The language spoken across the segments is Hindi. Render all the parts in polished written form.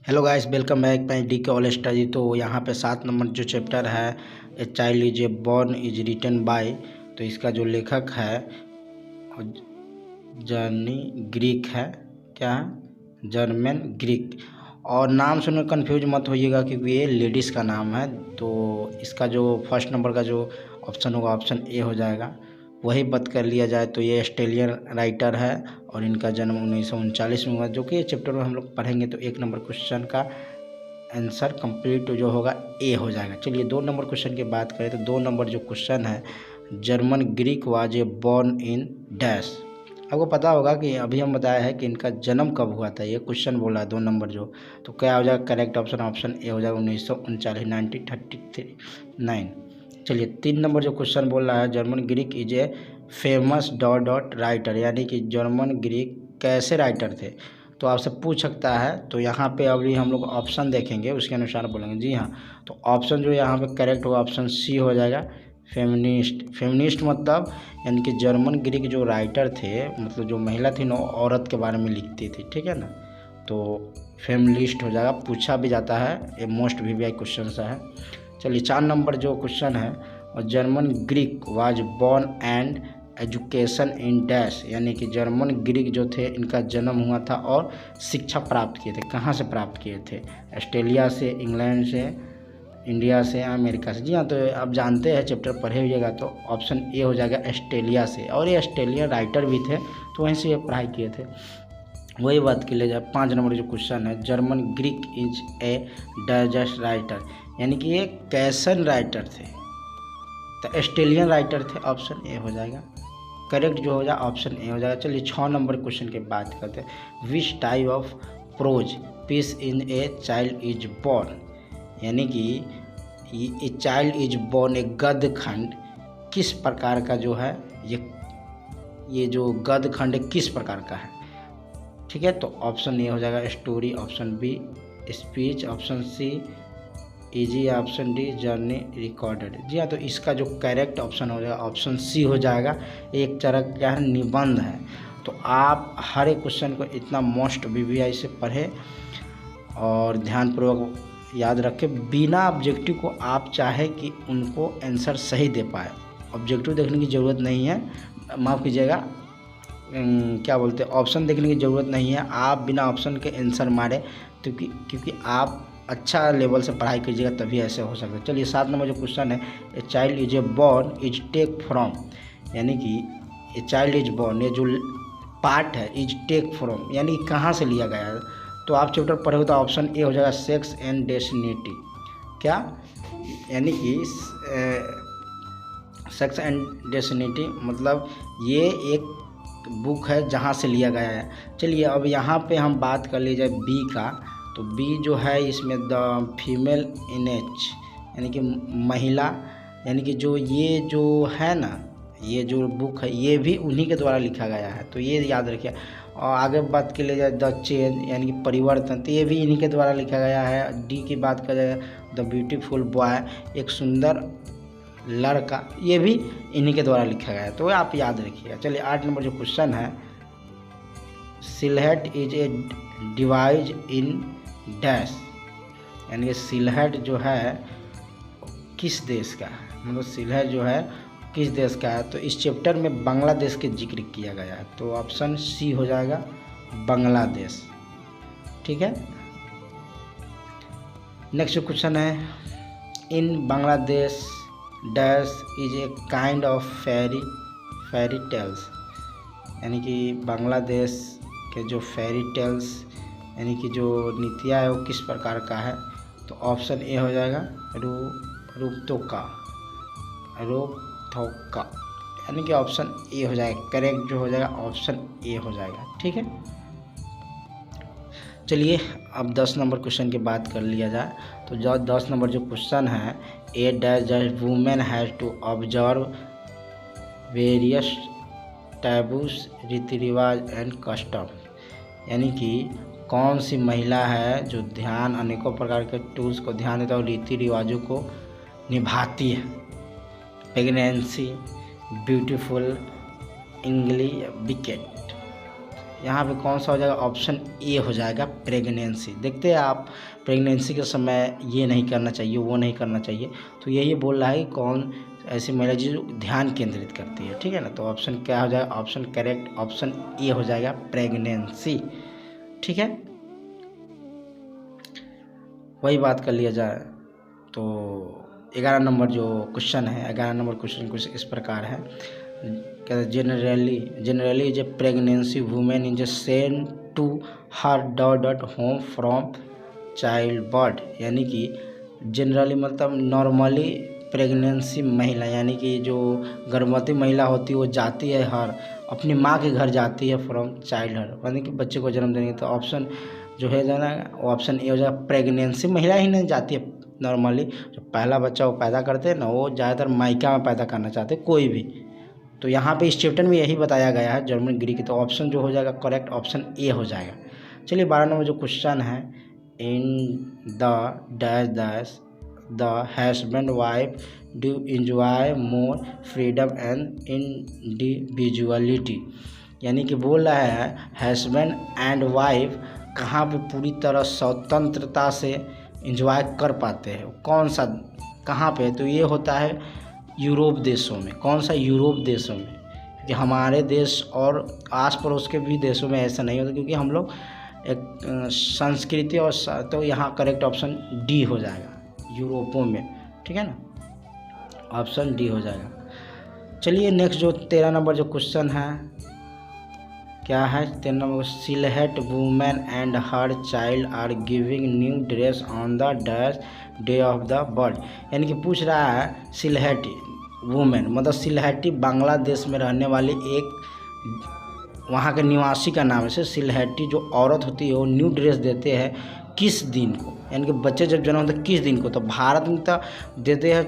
Hello guys, welcome back my D K all study. तो यहाँ पे 7 नंबर जो चैप्टर है a child is a born is written by, तो इसका जो लेखक है जर्नी ग्रीक है। क्या है? German Greek. और नाम सुनकर कंफ्यूज मत होइएगा क्योंकि ये लेडीज़ का नाम है। तो इसका जो फर्स्ट नंबर का जो ऑप्शन होगा ऑप्शन ए हो जाएगा। वही बात कर लिया जाए तो ये ऑस्ट्रेलियन राइटर है और इनका जन्म 1939 में हुआ, जो कि चैप्टर में हम लोग पढ़ेंगे। तो 1 नंबर क्वेश्चन का आंसर कंप्लीट जो होगा ए हो जाएगा। चलिए 2 नंबर क्वेश्चन की बात करें तो 2 नंबर जो क्वेश्चन है, German Greek was a born in dash. आपको पता होगा कि अभी हम बताया है कि इनका जन्म कब हुआ था। ये क्वेश्चन बोला है 2 नंबर जो, तो क्या हो जाएगा करेक्ट ऑप्शन? ऑप्शन ए हो जाएगा 1939 1939। चलिए 3 नंबर जो क्वेश्चन बोल रहा है, German Greek is a famous dot dot writer, यानी कि जर्मन ग्रीक कैसे राइटर थे। तो आपसे पूछ सकता है, तो यहाँ पे अभी हम लोग ऑप्शन देखेंगे उसके अनुसार बोलेंगे। जी हाँ, तो ऑप्शन जो यहाँ पे करेक्ट होगा ऑप्शन सी हो जाएगा, फेमिनिस्ट। फेमिनिस्ट मतलब यानी कि जर्मन ग्रीक जो राइटर थे, मतलब जो महिला थी ना, औरत के बारे में लिखती थी, ठीक है ना। तो फेमिनिस्ट हो जाएगा, पूछा भी जाता है, ये मोस्ट वीवीआई क्वेश्चन सा है। चलिए 4 नंबर जो क्वेश्चन है, और German Greek was born and education in dash, यानी कि जर्मन ग्रीक जो थे इनका जन्म हुआ था और शिक्षा प्राप्त किए थे। कहाँ से प्राप्त किए थे? ऑस्ट्रेलिया से, इंग्लैंड से, इंडिया से या अमेरिका से। जी हाँ, तो आप जानते हैं, चैप्टर पढ़े हुएगा, तो ऑप्शन ए हो जाएगा ऑस्ट्रेलिया से। और ये ऑस्ट्रेलियन राइटर भी थे, तो वहीं से ये पढ़ाई किए थे। वही बात के लिए जाए 5 नंबर जो क्वेश्चन है, German Greek is a digest writer, यानी कि ये कैसन राइटर थे? तो ऑस्ट्रेलियन राइटर थे, ऑप्शन ए हो जाएगा। करेक्ट जो हो जाए ऑप्शन ए हो जाएगा। चलिए 6 नंबर क्वेश्चन की बात करते हैं, which type of prose piece in a child is born, यानी कि ये चाइल्ड इज बॉर्न, एक गद्य खंड किस प्रकार का जो है, ये जो गद्य खंड किस प्रकार का है? ठीक है, तो ऑप्शन ए हो जाएगा story, option B speech, option C easy, option D journey recorded. जी हाँ, तो इसका जो करेक्ट ऑप्शन हो जाएगा ऑप्शन सी हो जाएगा। एक तरह का क्या है, निबंध है। तो आप हर एक क्वेश्चन को इतना मोस्ट वीवीआई से पढ़े और ध्यानपूर्वक याद रखें। बिना ऑब्जेक्टिव को आप चाहे कि उनको आंसर सही दे पाए, ऑब्जेक्टिव देखने की ज़रूरत नहीं है, माफ़ कीजिएगा, क्या बोलते हैं, ऑप्शन देखने की ज़रूरत नहीं है। आप बिना ऑप्शन के आंसर मारे, क्योंकि आप अच्छा लेवल से पढ़ाई कीजिएगा तभी ऐसे हो सकता है। चलिए 7 नंबर जो क्वेश्चन है, a child is a born is take from, यानी कि ए चाइल्ड इज बॉर्न, ये जो पार्ट है, इज टेक फ्रॉम, यानी कि कहाँ से लिया गया है। तो आप चैप्टर पढ़े हो तो ऑप्शन ए हो जाएगा सेक्स एंड डेस्टिनी। क्या? यानी कि सेक्स एंड डेस्टिनी मतलब ये एक बुक है जहाँ से लिया गया है। चलिए अब यहाँ पे हम बात कर लीजिए बी का। तो बी जो है इसमें द फीमेल इन एच, यानी कि महिला, यानी कि जो ये जो है ना, ये जो बुक है ये भी उन्हीं के द्वारा लिखा गया है, तो ये याद रखिए। और आगे बात के लिए जाए द चेंज, यानी कि परिवर्तन, तो ये भी इन्हीं के द्वारा लिखा गया है। डी की बात करें जाए द ब्यूटीफुल बॉय, एक सुंदर लड़का, ये भी इन्हीं के द्वारा लिखा गया है, तो आप याद रखिएगा। चलिए 8 नंबर जो क्वेश्चन है, Sylhet is a device in dash, यानी कि सिलहट जो है किस देश का है, मतलब सिलहट जो है किस देश का है। तो इस चैप्टर में बांग्लादेश के जिक्र किया गया है, तो ऑप्शन सी हो जाएगा बांग्लादेश। ठीक है, नेक्स्ट क्वेश्चन है, in Bangladesh dash is a kind of fairy tales, यानी कि बांग्लादेश के जो फेरी टेल्स यानी कि जो नीतियाँ है वो किस प्रकार का है। तो ऑप्शन ए हो जाएगा रूपथोका, यानी कि ऑप्शन ए हो जाएगा। करेक्ट जो हो जाएगा ऑप्शन ए हो जाएगा। ठीक है, चलिए अब 10 नंबर क्वेश्चन की बात कर लिया जाए। तो जो 10 नंबर जो क्वेश्चन है, a dash just women has to observe various taboos रीति रिवाज एंड कस्टम, यानी कि कौन सी महिला है जो ध्यान अनेकों प्रकार के टूल्स को ध्यान देता है और रीति रिवाजों को निभाती है। प्रेगनेंसी, ब्यूटीफुल, इंग्ली, विकेट, यहाँ पे कौन सा हो जाएगा, ऑप्शन ए हो जाएगा प्रेगनेंसी। देखते हैं आप, प्रेगनेंसी के समय ये नहीं करना चाहिए, वो नहीं करना चाहिए, तो यही बोल रहा है कि कौन ऐसी महिला जो ध्यान केंद्रित करती है, ठीक है ना। तो ऑप्शन क्या हो जाएगा, ऑप्शन करेक्ट ऑप्शन ए हो जाएगा प्रेगनेंसी, ठीक है। वही बात कर लिया जाए तो 11 नंबर जो क्वेश्चन है, 11 नंबर क्वेश्चन कुछ इस प्रकार है, कहते हैं generally is a pregnancy women is send to her dot home from child birth, यानी कि जनरली मतलब नॉर्मली प्रेगनेंसी महिला यानी कि जो गर्भवती महिला होती है वो जाती है हर अपनी माँ के घर जाती है फ्रॉम चाइल्डहुड, यानी कि बच्चे को जन्म देने। तो ऑप्शन जो है ना वो ऑप्शन ए हो जाएगा, प्रेगनेंसी महिला ही नहीं जाती है नॉर्मली, जो पहला बच्चा वो पैदा करते हैं ना वो ज़्यादातर मायका में पैदा करना चाहते हैं कोई भी। तो यहाँ पे इस चैप्टर में यही बताया गया है जर्मन ग्रीक, तो ऑप्शन जो हो जाएगा करेक्ट ऑप्शन ए हो जाएगा। चलिए 12 नंबर जो क्वेश्चन है, in the dash dash the husband wife do enjoy more freedom and individuality, यानी कि बोल रहा है हस्बैंड एंड वाइफ कहाँ पे पूरी तरह स्वतंत्रता से इंजॉय कर पाते हैं, कौन सा कहाँ पे, तो ये होता है यूरोप देशों में। कौन सा, यूरोप देशों में, क्योंकि हमारे देश और आस पड़ोस के भी देशों में ऐसा नहीं होता, क्योंकि हम लोग एक संस्कृति और तो यहाँ करेक्ट ऑप्शन डी हो जाएगा, यूरोपों में, ठीक है ना, ऑप्शन डी हो जाएगा। चलिए नेक्स्ट जो 13 नंबर जो क्वेश्चन है क्या है, 13 नंबर, Sylhet women and her child are giving new dress on the dash day of the birth, यानी कि पूछ रहा है सिलहटी वुमेन मतलब सिलहटी बांग्लादेश में रहने वाली एक वहाँ के निवासी का नाम है। सिलहटी जो औरत होती है वो न्यू ड्रेस देते हैं किस दिन को, यानी कि बच्चे जब जन्म होता है किस दिन को, तो भारत में तो देते हैं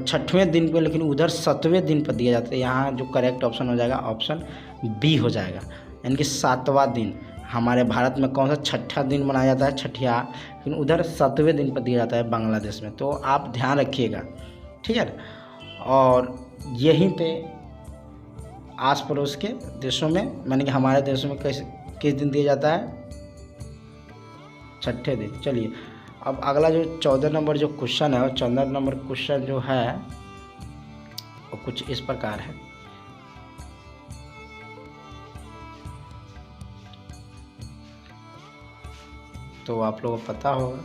6वें दिन पे, लेकिन उधर 7वें दिन पर दिया जाता है। यहाँ जो करेक्ट ऑप्शन हो जाएगा ऑप्शन बी हो जाएगा, यानी कि 7वां दिन। हमारे भारत में कौन सा 6ठा दिन मनाया जाता है, छठिया, लेकिन उधर 7वें दिन पर दिया जाता है बांग्लादेश में, तो आप ध्यान रखिएगा, ठीक है। और यहीं पे आस पड़ोस के देशों में यानी कि हमारे देशों में किस दिन दिया जाता है, 6ठे दिन। चलिए अब अगला जो 14 नंबर जो क्वेश्चन है, 14 नंबर क्वेश्चन जो है वो कुछ इस प्रकार है, तो आप लोगों को पता होगा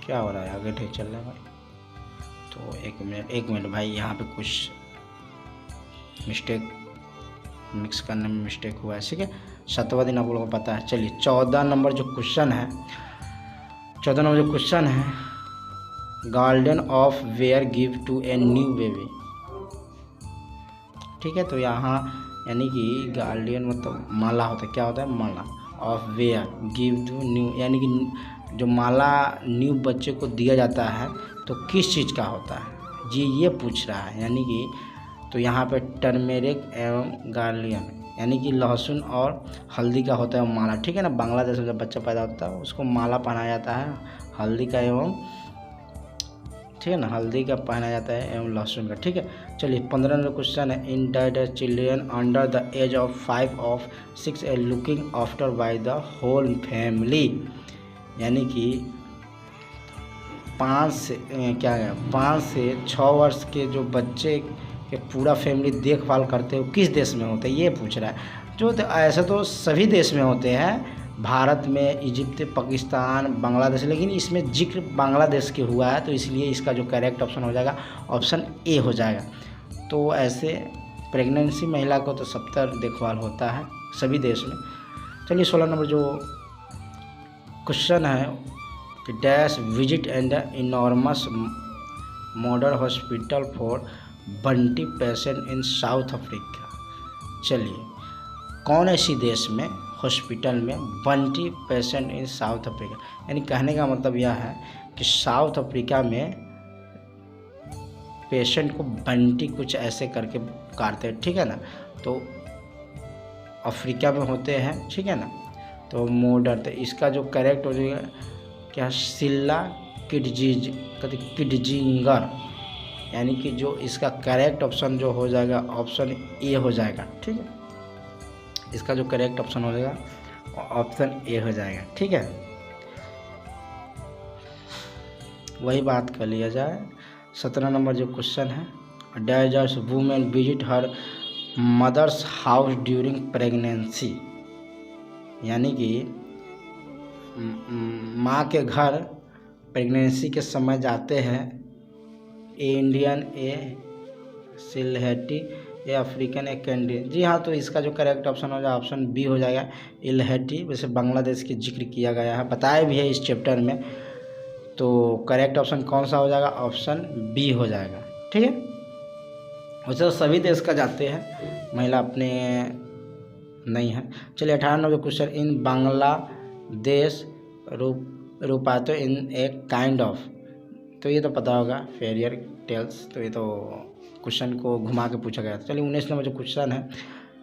क्या हो रहा है, आगे नहीं चल रहा है भाई, तो एक मिनट भाई, यहाँ पे कुछ मिस्टेक मिक्स करने में मिस्टेक हुआ है, ठीक है। 7वां दिन आप लोगों को पता है। चलिए 14 नंबर जो क्वेश्चन है, 14 नंबर जो क्वेश्चन है, garden of where give to a new baby, ठीक है। तो यहाँ यानी कि गार्डियन मतलब माला होता है, क्या होता है, माला of where give to new, यानी कि जो माला न्यू बच्चे को दिया जाता है तो किस चीज़ का होता है जी, ये पूछ रहा है। यानी कि तो यहाँ पे टर्मेरिक एवं गार्लियन यानी कि लहसुन और हल्दी का होता है माला, ठीक है ना। बांग्लादेश में जब बच्चा पैदा होता है उसको माला पहनाया जाता है हल्दी का एवं, ठीक है ना, हल्दी का पहना जाता है एवं लहसुन का, ठीक है। चलिए 15 नंबर क्वेश्चन है, in dead children under the age of 5 और 6 a looking after by the whole family, यानी कि 5 से 6 वर्ष के जो बच्चे के पूरा फैमिली देखभाल करते हो किस देश में होते हैं, ये पूछ रहा है। जो ऐसे तो सभी देश में होते हैं, भारत में, इजिप्ट, पाकिस्तान, बांग्लादेश, लेकिन इसमें जिक्र बांग्लादेश के हुआ है, तो इसलिए इसका जो करेक्ट ऑप्शन हो जाएगा ऑप्शन ए हो जाएगा। तो ऐसे प्रेगनेंसी महिला को तो सब तरह देखभाल होता है सभी देश में। चलिए 16 नंबर जो क्वेश्चन है कि dash visit and enormous modern hospital for Bunty patient in south Africa, चलिए कौन ऐसी देश में हॉस्पिटल में Bunty patient in south Africa, यानी कहने का मतलब यह है कि साउथ अफ्रीका में पेशेंट को बंटी कुछ ऐसे करके काटते हैं, ठीक है ना। तो अफ्रीका में होते हैं, ठीक है ना। तो मॉडर्न, तो इसका जो करेक्ट हो जाएगा क्या, सिल्ला किडजिंगर, यानी कि जो इसका करेक्ट ऑप्शन जो हो जाएगा ऑप्शन ए हो जाएगा, ठीक है। इसका जो करेक्ट ऑप्शन हो जाएगा ऑप्शन ए हो जाएगा। ठीक है, वही बात कर लिया जाए। 17 नंबर जो क्वेश्चन है, does women visit her mother's house during pregnancy, यानी कि माँ के घर प्रेगनेंसी के समय जाते हैं। ए इंडियन, ए सिलहेटी, ए अफ्रीकन, ए कैंडी। जी हाँ, तो इसका जो करेक्ट ऑप्शन हो जाएगा ऑप्शन बी हो जाएगा इलहेटी। वैसे बांग्लादेश की जिक्र किया गया है, बताया भी है इस चैप्टर में, तो करेक्ट ऑप्शन कौन सा हो जाएगा, ऑप्शन बी हो जाएगा। ठीक है, वैसे तो सभी देश का जाते हैं, महिला अपने नहीं है। चलिए 18 नंबर क्वेश्चन, इन बांग्लादेश रूपातो इन ए काइंड ऑफ, तो ये तो पता होगा फेरियर टेल्स, तो ये तो क्वेश्चन को घुमा के पूछा गया था। चलिए 19 नंबर जो क्वेश्चन है,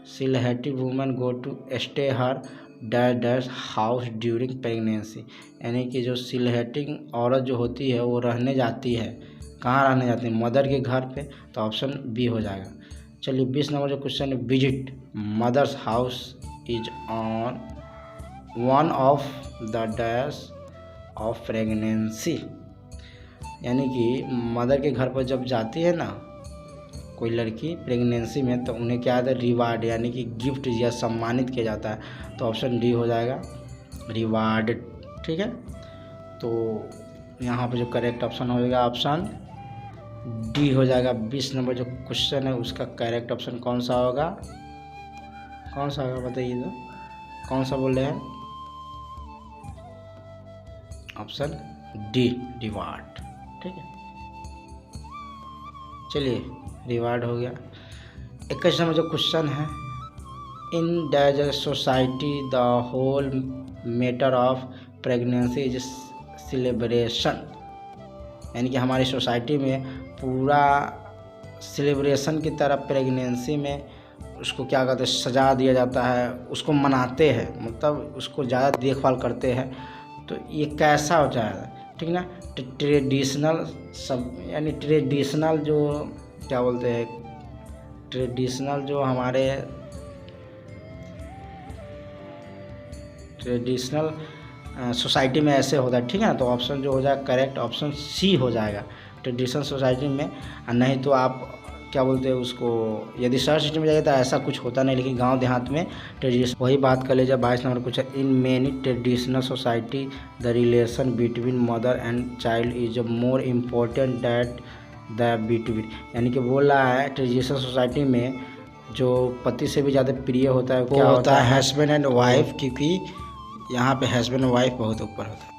Sylheti women go to stay her dash house during pregnancy, यानी कि जो सिलहेटिंग औरत जो होती है वो रहने जाती है, कहाँ रहने जाती है, मदर के घर पे, तो ऑप्शन बी हो जाएगा। चलिए 20 नंबर जो क्वेश्चन है, visit mother's house is on one of the dash of pregnancy, यानी कि मदर के घर पर जब जाती है ना कोई लड़की प्रेगनेंसी में, तो उन्हें क्या है, रिवार्ड यानी कि गिफ्ट या सम्मानित किया जाता है, तो ऑप्शन डी हो जाएगा रिवार्ड। ठीक है, तो यहाँ पर जो करेक्ट ऑप्शन हो जाएगा ऑप्शन डी हो जाएगा। 20 नंबर जो क्वेश्चन है उसका करेक्ट ऑप्शन कौन सा होगा, कौन सा होगा बताइए, तो कौन सा बोल रहे हैं, ऑप्शन डी रिवार्ड। ठीक है, चलिए रिवार्ड हो गया। 21 नंबर जो क्वेश्चन है, in these society the whole matter of pregnancy is celebration, यानी कि हमारी सोसाइटी में पूरा सेलिब्रेशन की तरह प्रेगनेंसी में उसको क्या कहते हैं, सजा दिया जाता है, उसको मनाते हैं, मतलब उसको ज़्यादा देखभाल करते हैं। तो ये कैसा हो जाएगा, ठीक ना, ट्रेडिशनल सब, यानी ट्रेडिशनल जो क्या बोलते हैं, ट्रेडिशनल जो हमारे ट्रेडिशनल सोसाइटी में ऐसे होता है। ठीक है ना, तो ऑप्शन जो हो जाएगा करेक्ट ऑप्शन सी हो जाएगा, ट्रेडिशनल सोसाइटी में। नहीं तो आप क्या बोलते हैं उसको, यदि शहर सिटी में जाइए तो ऐसा कुछ होता नहीं, लेकिन गांव देहात में ट्रेडिशन, वही बात कर लीजिए। 22 नंबर कुछ, in many traditional society the relation between mother and child is more important that the between, यानी कि बोल रहा है ट्रेडिशनल सोसाइटी में जो पति से भी ज़्यादा प्रिय होता है, क्या होता है, हस्बैंड एंड वाइफ, क्योंकि यहाँ पे हस्बैंड वाइफ बहुत ऊपर होता है।